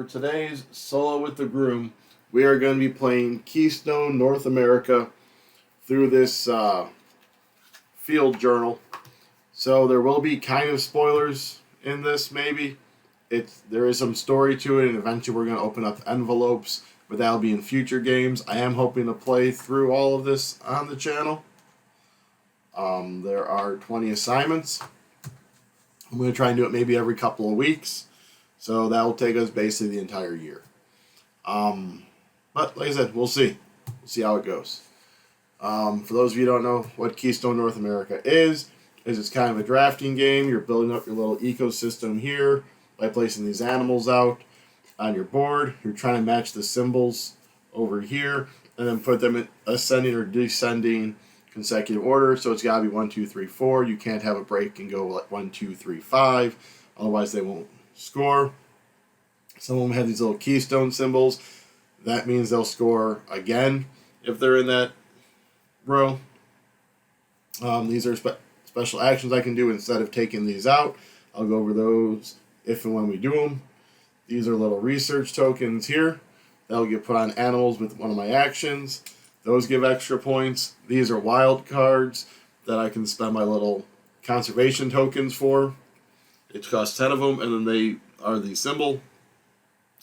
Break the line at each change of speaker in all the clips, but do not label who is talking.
for today's Solo with the Groom, we are going to be playing Keystone North America through this field journal. So there will be kind of spoilers in this, maybe. There is some story to it, and eventually we're going to open up envelopes, but that'll be in future games. I am hoping to play through all of this on the channel. There are 20 assignments. I'm going to try and do it maybe every couple of weeks. So that will take us basically the entire year. But like I said, we'll see. We'll see how it goes. For those of you who don't know what Keystone North America is it's kind of a drafting game. You're building up your little ecosystem here by placing these animals out on your board. You're trying to match the symbols over here and then put them in ascending or descending consecutive order. So it's got to be 1, 2, 3, 4. You can't have a break and go like 1, 2, 3, 5. Otherwise they won't score. Some of them have these little keystone symbols. That means they'll score again if they're in that row. These are special actions I can do instead of taking these out. I'll go over those if and when we do them. These are little research tokens here. That'll get put on animals with one of my actions. Those give extra points. These are wild cards that I can spend my little conservation tokens for. It costs 10 of them, and then they are the symbol.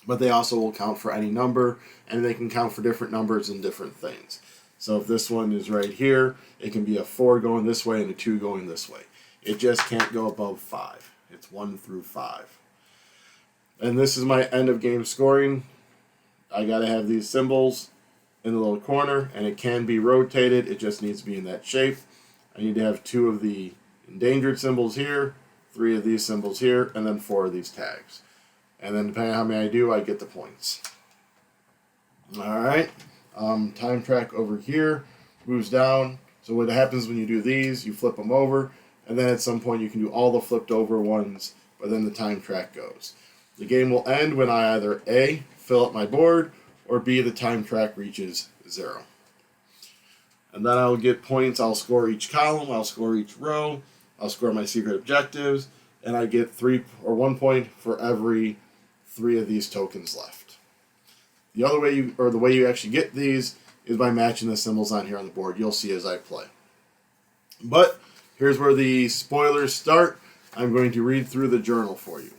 But they also will count for any number, and they can count for different numbers and different things. So if this one is right here, it can be a 4 going this way and a 2 going this way. It just can't go above 5. It's 1 through 5. And this is my end of game scoring. I got to have these symbols in the little corner, and it can be rotated. It just needs to be in that shape. I need to have 2 of the endangered symbols here, 3 of these symbols here, and then 4 of these tags. And then depending on how many I do, I get the points. Alright, time track over here moves down. So what happens when you do these, you flip them over, and then at some point you can do all the flipped over ones, but then the time track goes. The game will end when I either A, fill up my board, or B, the time track reaches 0. And then I'll get points. I'll score each column, I'll score each row, I'll score my secret objectives, and I get 1 point for every 3 of these tokens left. The other way the way you actually get these is by matching the symbols on here on the board. You'll see as I play. But here's where the spoilers start. I'm going to read through the journal for you.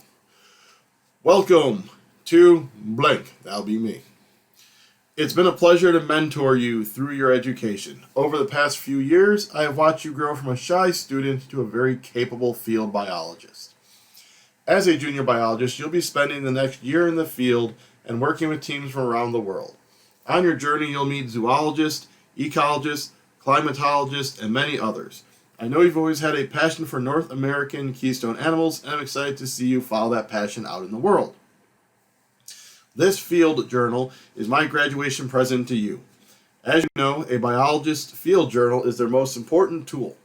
Welcome to blank. That'll be me. It's been a pleasure to mentor you through your education. Over the past few years, I have watched you grow from a shy student to a very capable field biologist. As a junior biologist, you'll be spending the next year in the field and working with teams from around the world. On your journey, you'll meet zoologists, ecologists, climatologists, and many others. I know you've always had a passion for North American keystone animals, and I'm excited to see you follow that passion out in the world. This field journal is my graduation present to you. As you know, a biologist's field journal is their most important tool.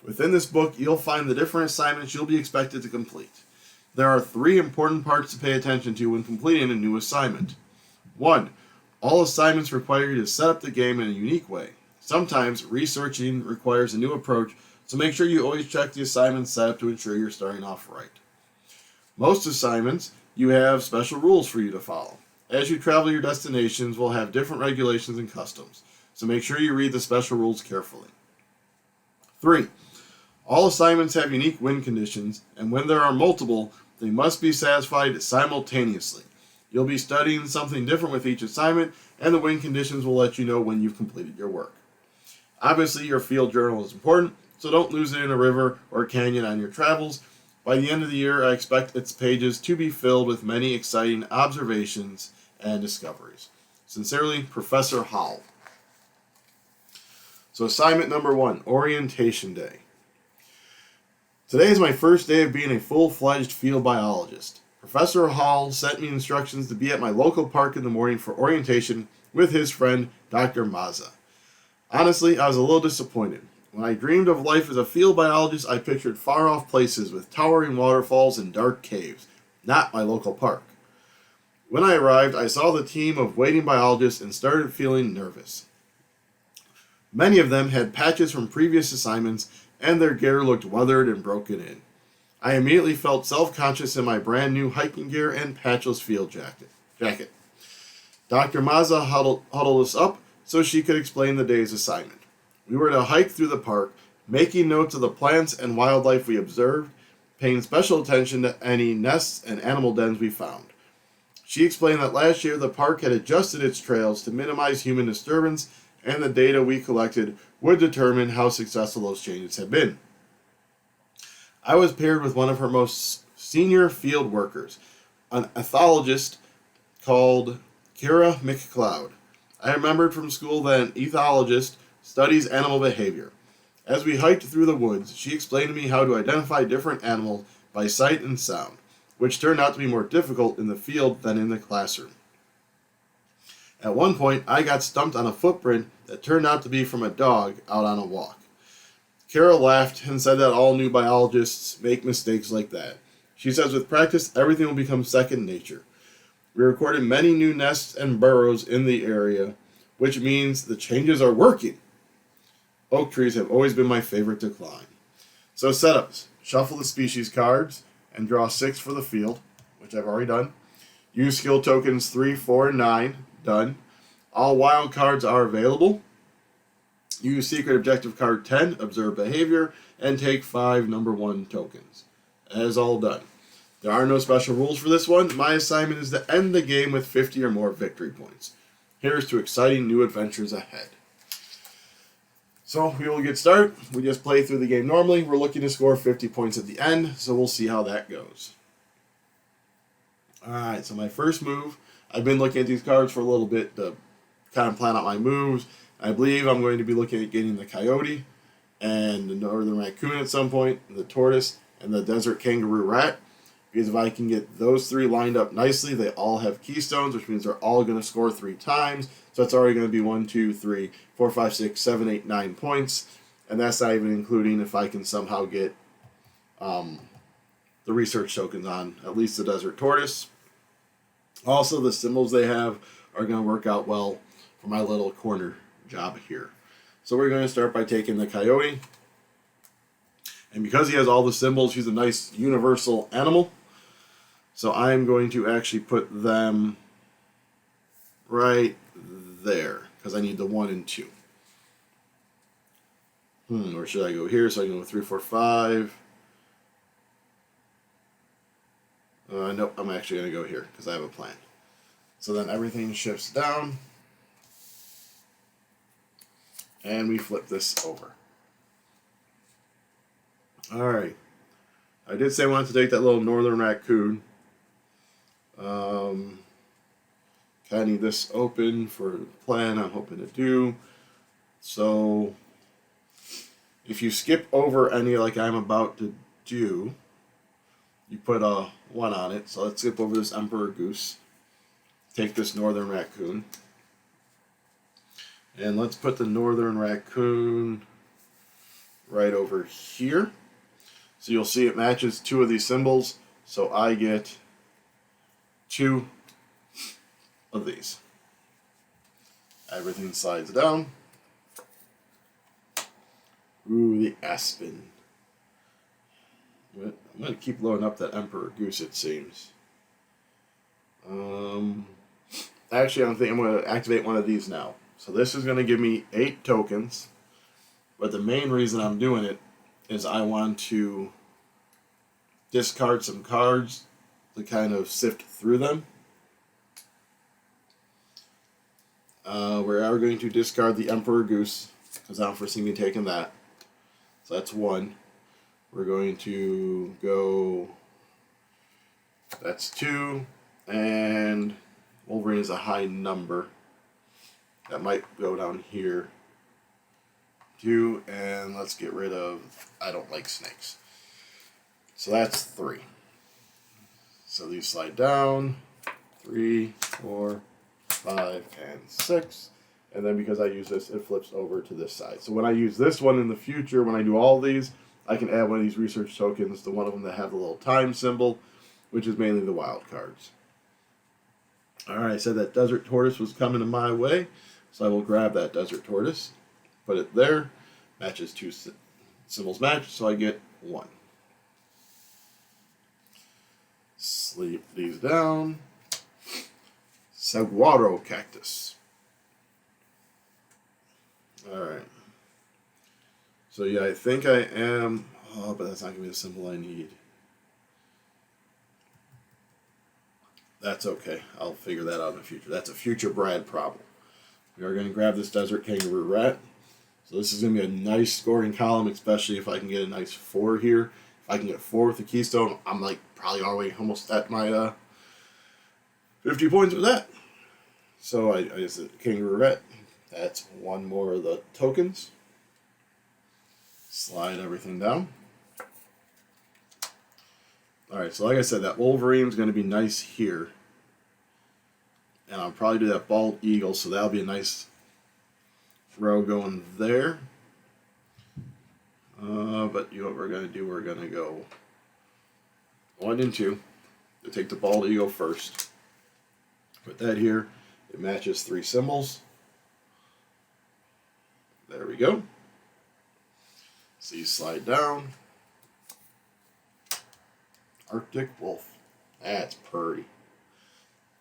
Within this book, you'll find the different assignments you'll be expected to complete. There are 3 important parts to pay attention to when completing a new assignment. 1. All assignments require you to set up the game in a unique way. Sometimes researching requires a new approach, so make sure you always check the assignment setup to ensure you're starting off right. Most assignments, you have special rules for you to follow. As you travel your destinations, will have different regulations and customs, so make sure you read the special rules carefully. 3. All assignments have unique win conditions, and when there are multiple, they must be satisfied simultaneously. You'll be studying something different with each assignment, and the win conditions will let you know when you've completed your work. Obviously, your field journal is important, so don't lose it in a river or canyon on your travels. By the end of the year, I expect its pages to be filled with many exciting observations and discoveries. Sincerely, Professor Hall. So assignment number 1, Orientation Day. Today is my first day of being a full-fledged field biologist. Professor Hall sent me instructions to be at my local park in the morning for orientation with his friend, Dr. Mazza. Honestly, I was a little disappointed. When I dreamed of life as a field biologist, I pictured far-off places with towering waterfalls and dark caves, not my local park. When I arrived, I saw the team of waiting biologists and started feeling nervous. Many of them had patches from previous assignments, and their gear looked weathered and broken in. I immediately felt self-conscious in my brand new hiking gear and patchless field jacket. jacket. Dr. Mazza huddled us up so she could explain the day's assignment. We were to hike through the park, making notes of the plants and wildlife we observed, paying special attention to any nests and animal dens we found. She explained that last year the park had adjusted its trails to minimize human disturbance, and the data we collected would determine how successful those changes had been. I was paired with one of her most senior field workers, an ethologist called Kira McCloud. I remembered from school that an ethologist studies animal behavior. As we hiked through the woods, she explained to me how to identify different animals by sight and sound, which turned out to be more difficult in the field than in the classroom. At one point, I got stumped on a footprint that turned out to be from a dog out on a walk. Kara laughed and said that all new biologists make mistakes like that. She says with practice, everything will become second nature. We recorded many new nests and burrows in the area, which means the changes are working. Oak trees have always been my favorite to climb. So setups. Shuffle the species cards and draw 6 for the field, which I've already done. Use skill tokens 3, 4, and 9. Done. All wild cards are available. Use secret objective card 10, observe behavior, and take 5 number 1 tokens. That is all done. There are no special rules for this one. My assignment is to end the game with 50 or more victory points. Here's to exciting new adventures ahead. So we will get started. We just play through the game normally. We're looking to score 50 points at the end, so we'll see how that goes. Alright, so my first move, I've been looking at these cards for a little bit to kind of plan out my moves. I believe I'm going to be looking at getting the coyote and the northern raccoon at some point, the tortoise, and the desert kangaroo rat. Because if I can get those 3 lined up nicely, they all have keystones, which means they're all going to score 3 times. So it's already going to be 1, 2, 3, 4, 5, 6, 7, 8, 9 points. And that's not even including if I can somehow get the research tokens on at least the desert tortoise. Also, the symbols they have are going to work out well for my little corner job here. So we're going to start by taking the coyote. And because he has all the symbols, he's a nice universal animal. So I'm going to actually put them right there, because I need the 1 and 2. Where should I go here? So I can go 3, 4, 5. Nope, I'm actually going to go here, because I have a plan. So then everything shifts down. And we flip this over. Alright. I did say I wanted to take that little northern raccoon. Kind of need this open for the plan I'm hoping to do. So, if you skip over any like I'm about to do, you put a 1 on it. So let's skip over this emperor goose. Take this northern raccoon. And let's put the northern raccoon right over here. So you'll see it matches 2 of these symbols. So I get 2 of these. Everything slides down. Ooh, the aspen. I'm going to keep loading up that emperor goose, it seems. Actually, I'm going to activate one of these now. So this is going to give me 8 tokens. But the main reason I'm doing it is I want to discard some cards to kind of sift through them. We are going to discard the Emperor Goose, because I don't foresee me taking that. So that's 1. We're going to go... That's 2. And Wolverine is a high number. That might go down here. 2, and let's get rid of... I don't like snakes. So that's 3. So these slide down. 3, 4, 5, and 6. And then because I use this, it flips over to this side. So when I use this one in the future, when I do all these, I can add one of these research tokens to one of them that have the little time symbol, which is mainly the wild cards. Alright, I said that desert tortoise was coming to my way, so I will grab that desert tortoise, put it there, matches 2 symbols match, so I get 1. Sleep these down. Saguaro cactus. Alright. So yeah, I think I am... Oh, but that's not going to be the symbol I need. That's okay. I'll figure that out in the future. That's a future Brad problem. We are going to grab this desert kangaroo rat. So this is going to be a nice scoring column, especially if I can get a nice 4 here. If I can get 4 with the Keystone, I'm like probably already almost at my 50 points with that. So I just did kangaroo rat. That's one more of the tokens. Slide everything down. Alright, so like I said, that Wolverine's going to be nice here. And I'll probably do that bald eagle, so that'll be a nice row going there. But you know what we're going to do? We're going to go 1 and 2. To take the bald eagle first. Put that here. It matches 3 symbols. There we go. So you slide down. Arctic wolf. That's pretty.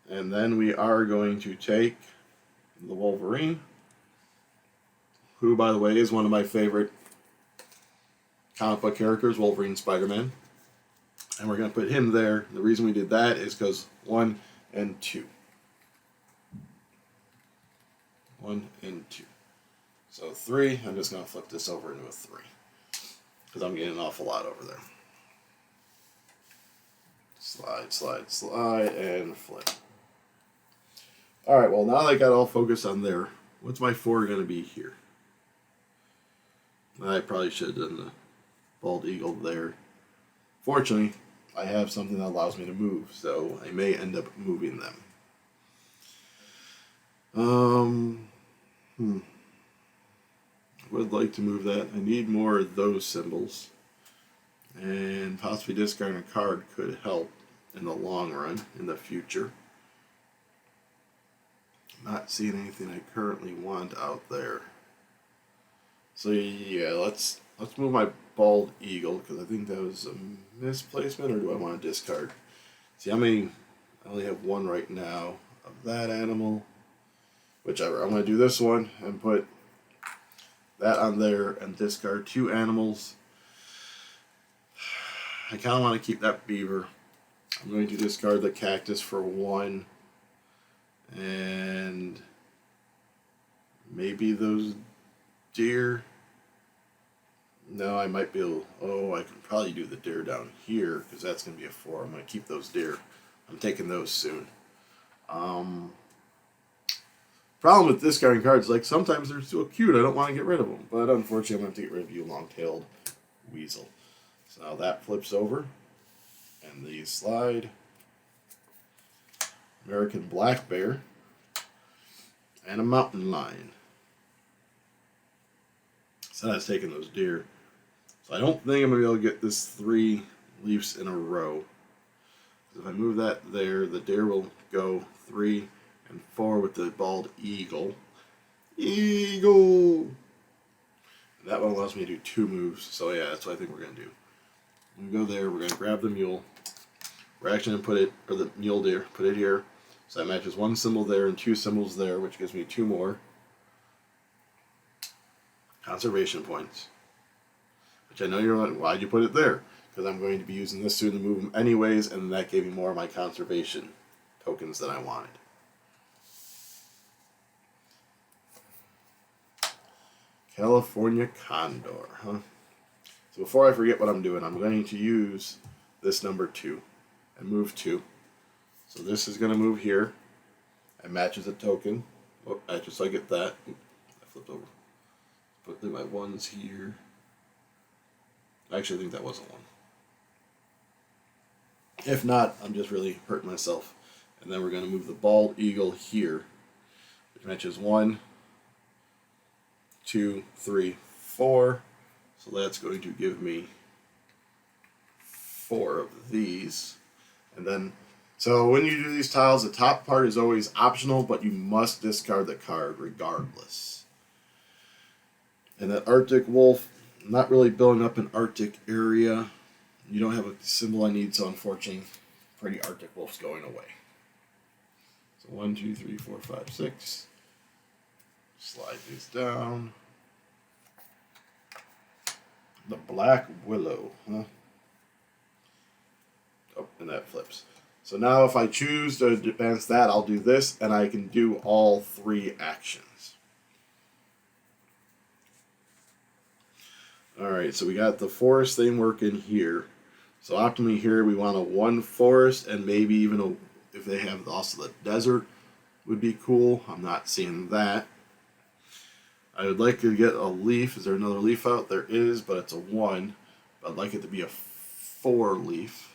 And then we are going to take the Wolverine, who, by the way, is one of my favorite comic book characters, Wolverine Spider-Man. And we're going to put him there. The reason we did that is because 1 and 2. 1 and 2. So 3, I'm just going to flip this over into a 3. Because I'm getting an awful lot over there. Slide, slide, slide, and flip. Alright, well now that I got all focused on there, what's my 4 going to be here? I probably should have done the bald eagle there. Fortunately, I have something that allows me to move, so I may end up moving them. Would like to move that. I need more of those symbols. And possibly discarding a card could help in the long run, in the future. Not seeing anything I currently want out there. So yeah, let's move my bald eagle, because I think that was a misplacement, or do I want to discard? See how many, I only have 1 right now of that animal. Whichever, I'm going to do this one and put that on there and discard 2 animals. I kind of want to keep that beaver. I'm going to discard the cactus for 1. And maybe those deer. No, I might be able... Oh, I can probably do the deer down here, because that's going to be a 4. I'm going to keep those deer. I'm taking those soon. Problem with discarding cards, like, sometimes they're so cute, I don't want to get rid of them. But unfortunately, I'm going to have to get rid of you, long-tailed weasel. So now that flips over. And these slide. American black bear. And a mountain lion. So that's taking those deer. So I don't think I'm going to be able to get this 3 leaves in a row. If I move that there, the deer will go 3 and 4 with the bald eagle. Eagle! And that one allows me to do 2 moves. So yeah, that's what I think we're going to do. We go there, we're going to grab the mule. We're actually going to put it, or the mule deer, put it here. So that matches 1 symbol there and 2 symbols there, which gives me 2 more conservation points. Which I know you're like, why'd you put it there? Because I'm going to be using this soon to move them anyways, and that gave me more of my conservation tokens than I wanted. California condor, huh? So before I forget what I'm doing, I'm going to use this number 2 and move 2. So this is going to move here and matches a token. Oh, just so I get that. Oop, I flipped over. Put my 1s here. I actually think that wasn't 1. If not, I'm just really hurting myself. And then we're going to move the bald eagle here, which matches 1, 2, 3, 4. So that's going to give me 4 of these. And then, so when you do these tiles, the top part is always optional, but you must discard the card regardless. And that Arctic wolf, I'm not really building up an Arctic area. You don't have a symbol I need, so unfortunately, pretty Arctic wolf's going away. So 1, 2, 3, 4, 5, 6. Slide these down. The Black Willow, huh? Oh, and that flips. So now if I choose to advance that, I'll do this, and I can do all 3 actions. Alright, so we got the forest thing working here. So optimally here we want a 1 forest, and maybe even if they have also the desert would be cool. I'm not seeing that. I would like to get a leaf. Is there another leaf out? There is, but it's a 1. But I'd like it to be a 4 leaf.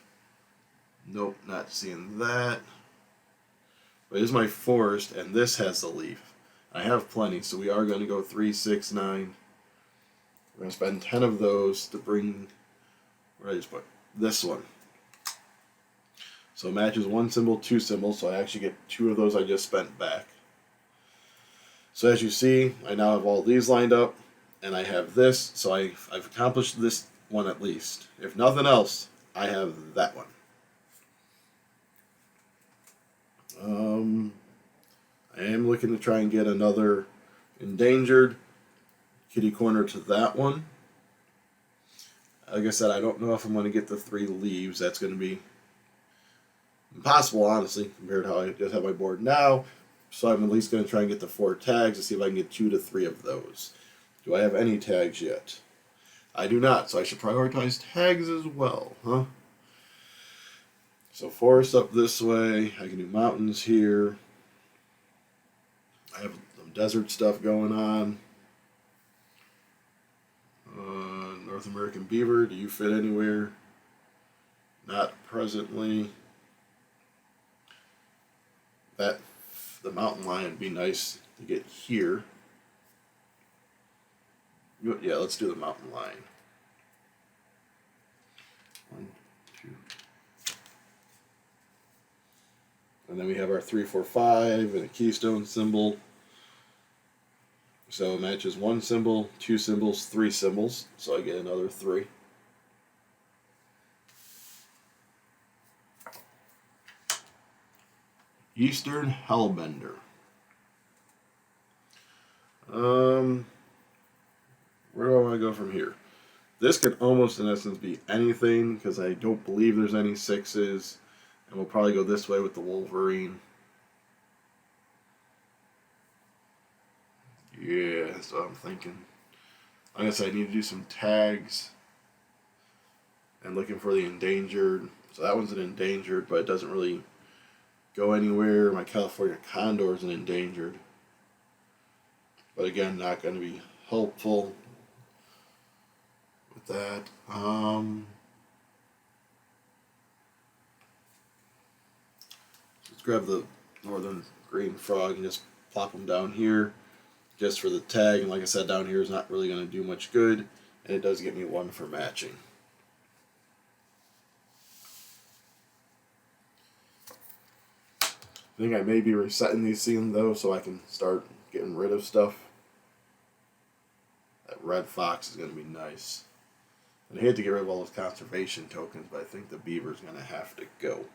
Nope, not seeing that. But it is my forest, and this has the leaf. I have plenty, so we are going to go 3, 6, 9. We're going to spend 10 of those to bring, where did I just put this one. So it matches 1 symbol, 2 symbols, so I actually get 2 of those I just spent back. So as you see, I now have all these lined up, and I have this, so I've accomplished this one at least. If nothing else, I have that one. I am looking to try and get another endangered kitty corner to that one. Like I said, I don't know if I'm going to get the 3 leaves. That's going to be impossible, honestly, compared to how I just have my board now. So I'm at least going to try and get the 4 tags to see if I can get 2 to 3 of those. Do I have any tags yet? I do not, so I should prioritize tags as well, huh? So forest up this way. I can do mountains here. I have some desert stuff going on. North American beaver, do you fit anywhere? Not presently. The mountain lion would be nice to get here. Yeah, let's do the mountain lion. 1, 2. And then we have our 3, 4, 5 and a keystone symbol. So it matches 1 symbol, 2 symbols, 3 symbols. So I get another 3. Eastern Hellbender. Where do I want to go from here? This could almost in essence be anything because I don't believe there's any 6s. And we'll probably go this way with the Wolverine. Yeah, that's what I'm thinking. I guess I need to do some tags. And looking for the endangered. So that one's an endangered, but it doesn't really go anywhere. My California Condor is an endangered. But again, not going to be helpful with that. Let's grab the northern green frog and just plop them down here just for the tag. And like I said, down here is not really going to do much good. And it does get me 1 for matching. I think I may be resetting these soon though, so I can start getting rid of stuff. That red fox is going to be nice. And I hate to get rid of all those conservation tokens, but I think the beaver's going to have to go.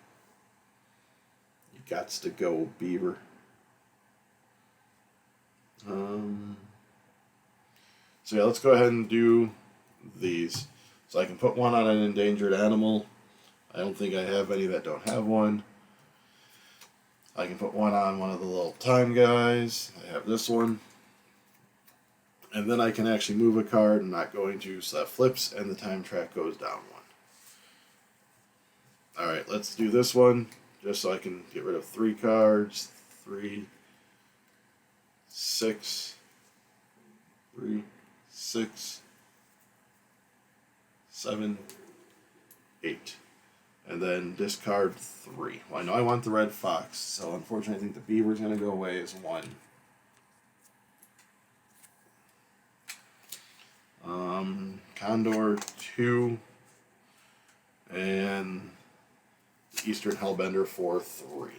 You gots to go, beaver. So yeah, let's go ahead and do these. So I can put 1 on an endangered animal. I don't think I have any that don't have 1. I can put 1 on one of the little time guys. I have this one. And then I can actually move a card. I'm not going to, so that flips and the time track goes down 1. Alright, let's do this one just so I can get rid of 3 cards. 3, 6, 3, 6, 7, 8. And then discard 3. Well, I know I want the red fox, so unfortunately I think the beaver's going to go away as 1. Condor 2. And Eastern Hellbender for 3.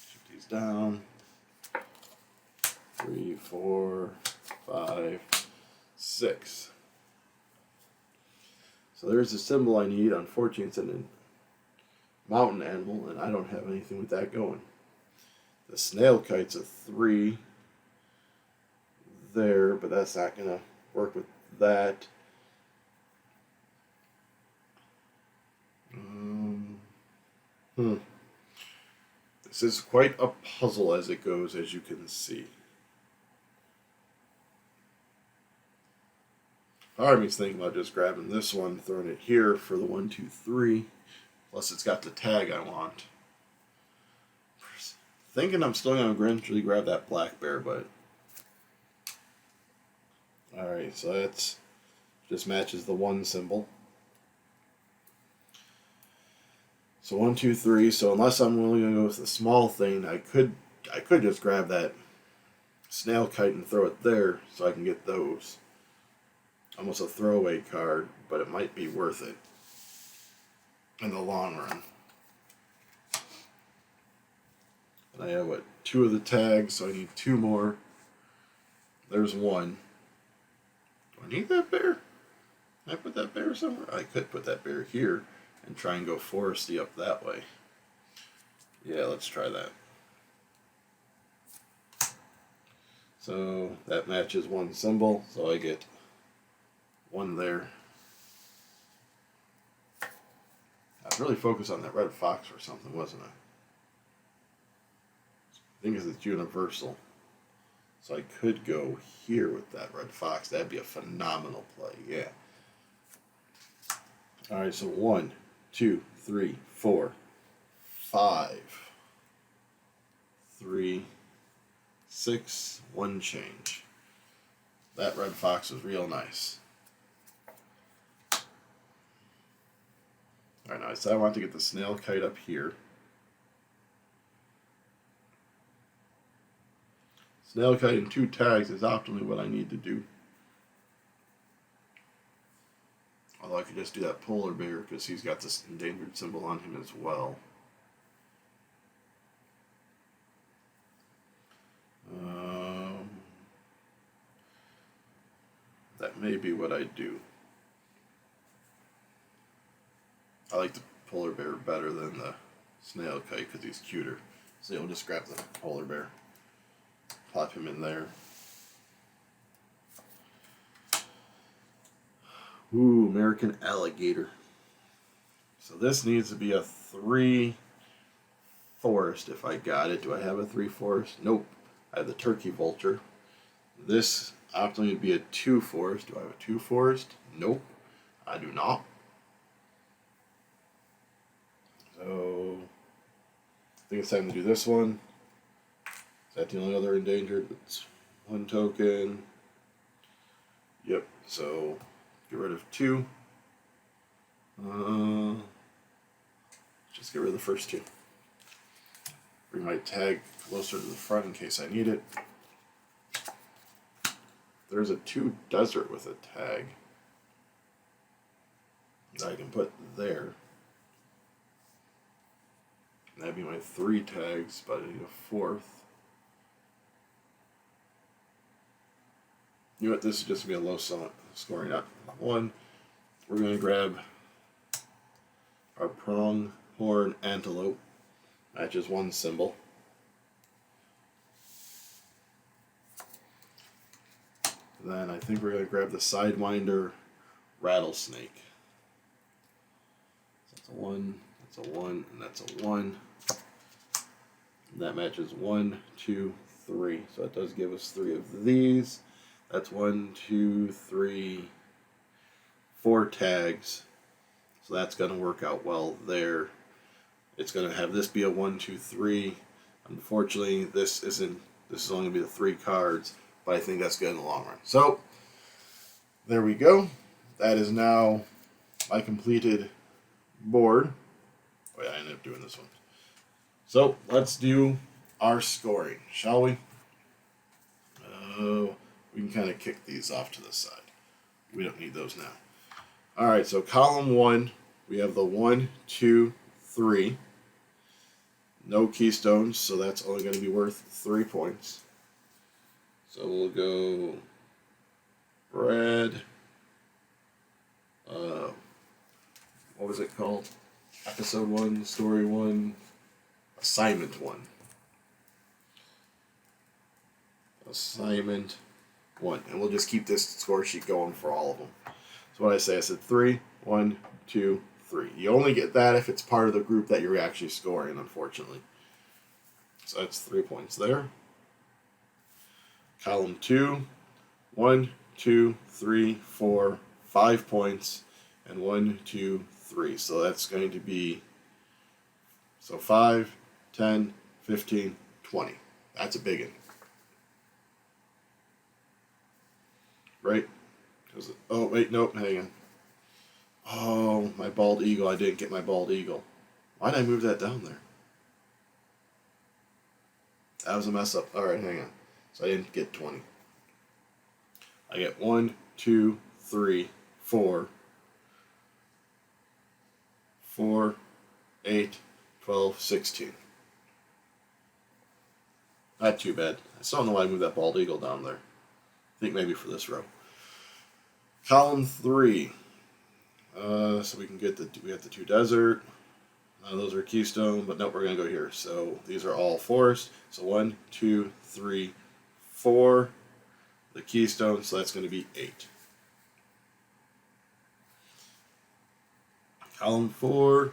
Shift these down. 3, 4, 5, 6. So there's the symbol I need. Unfortunately, it's in mountain animal, and I don't have anything with that going. The snail kite's a 3 there, but that's not going to work with that. This is quite a puzzle as it goes, as you can see. Part of me's thinking about just grabbing this one, throwing it here for the 1, 2, 3. Plus, it's got the tag I want. Thinking I'm still going to eventually grab that black bear, but... Alright, so that's just matches the 1 symbol. So 1, 2, 3. So unless I'm willing to go with the small thing, I could just grab that snail kite and throw it there so I can get those. Almost a throwaway card, but it might be worth it in the long run. And I have, 2 of the tags, so I need 2 more. There's 1. Do I need that bear? Can I put that bear somewhere? I could put that bear here and try and go foresty up that way. Yeah, let's try that. So that matches 1 symbol, so I get 1 there. I was really focused on that red fox or something, wasn't I? I think it's universal. So I could go here with that red fox. That'd be a phenomenal play, yeah. Alright, so 1, 2, 3, 4, 5, 3, 6, 1 change. That red fox was real nice. Alright, now I said I want to get the snail kite up here. Snail kite and 2 tags is optimally what I need to do. Although I could just do that polar bear because he's got this endangered symbol on him as well. That may be what I do. I like the polar bear better than the snail kite because he's cuter. So you'll just grab the polar bear. Plop him in there. Ooh, American alligator. So this needs to be a 3 forest if I got it. Do I have a 3 forest? Nope. I have the turkey vulture. This optimally would be a 2 forest. Do I have a 2 forest? Nope. I do not. So I think it's time to do this one. Is that the only other endangered? It's 1 token. Yep, so get rid of 2. Just get rid of the first 2. Bring my tag closer to the front in case I need it. There's a 2 desert with a tag that I can put there. That'd be my 3 tags, but I need a 4th. You know what, this is just going to be a low scoring up. 1, we're going to grab our pronghorn antelope. Matches 1 symbol. Then I think we're going to grab the Sidewinder rattlesnake. So that's a 1, that's a 1, and that's a 1. And that matches 1, 2, 3. So it does give us 3 of these. That's 1, 2, 3, 4 tags. So that's going to work out well there. It's going to have this be a 1, 2, 3. Unfortunately, this is only going to be the 3 cards, but I think that's good in the long run. So there we go. That is now my completed board. Oh yeah, I ended up doing this one. So let's do our scoring, shall we? We can kind of kick these off to the side. We don't need those now. All right, so column 1, we have the 1, 2, 3. No keystones, so that's only going to be worth 3 points. So we'll go red. What was it called? Episode 1, Story 1, Assignment 1. Assignment 1. And we'll just keep this score sheet going for all of them. So what I say, I said 3, 1, 2, 3. You only get that if it's part of the group that you're actually scoring, unfortunately. So that's 3 points there. Column 2, 1, 2, 3, 4, 5 points, and 1, 2, 3. So that's going to be 5, 10, 15, 20. That's a big one. Right? Oh, wait, nope, hang on. Oh, my bald eagle. I didn't get my bald eagle. Why did I move that down there? That was a mess up. Alright, hang on. So I didn't get 20. I get 1, 2, 3, 4, 8, 12, 16. Not too bad. I still don't know why I moved that bald eagle down there. I think maybe for this row. Column 3. So we can get we got the 2 desert. Those are Keystone, but nope, we're going to go here. So these are all forest. So 1, 2, 3, 4. The Keystone, so that's going to be 8. Column 4.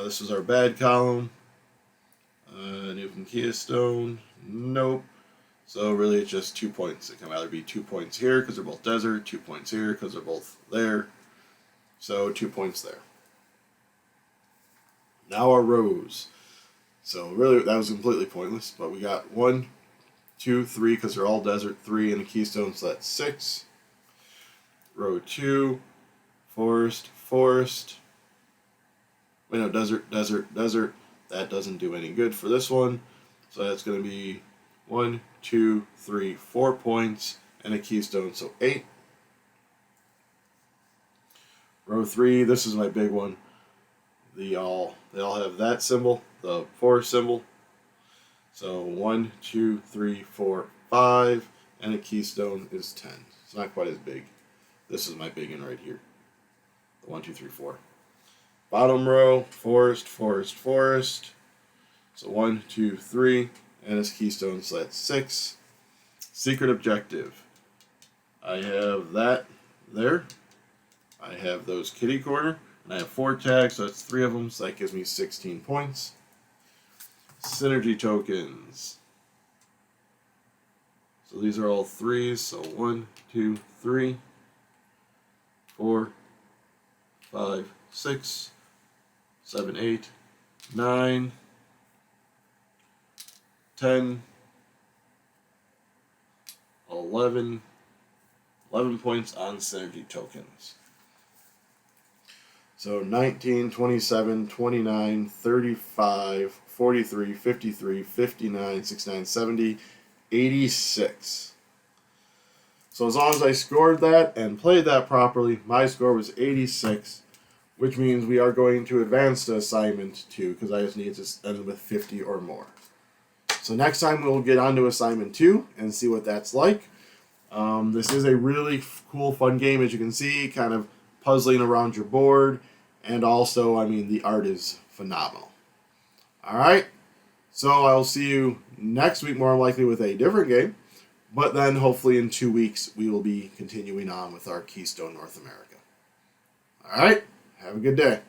This is our bad column. New from Keystone. Nope. So really it's just 2 points. It can either be 2 points here because they're both desert, 2 points here because they're both there. So 2 points there. Now our rows. So really that was completely pointless, but we got 1, 2, 3 because they're all desert, 3 and a Keystone, so that's 6. Row 2, forest, forest. Wait, no, desert, desert, desert. That doesn't do any good for this one. So that's going to be 1, 2, 3, 4 points and a Keystone, so 8. Row 3, this is my big one. They all have that symbol, the forest symbol. So 1, 2, 3, 4, 5, and a Keystone is 10. It's not quite as big. This is my big one right here. The 1, 2, 3, 4. Bottom row, forest, forest, forest. So 1, 2, 3, and it's Keystone, so that's 6. Secret objective. I have that there. I have those kitty corner, and I have 4 tags, so that's 3 of them, so that gives me 16 points. Synergy tokens. So these are all 3s, so 1, 2, 3, 4, 5, 6, 7, 8, 9, 10, 11 points on synergy tokens. So 19, 27, 29, 35, 43, 53, 59, 69, 70, 86. So as long as I scored that and played that properly, my score was 86, which means we are going to advance to assignment 2 because I just need to end with 50 or more. So next time we'll get on to assignment 2 and see what that's like. This is a really cool, fun game, as you can see, kind of puzzling around your board. And also, I mean, the art is phenomenal. Alright, so I'll see you next week, more likely with a different game. But then, hopefully in 2 weeks, we will be continuing on with our Keystone North America. Alright, have a good day.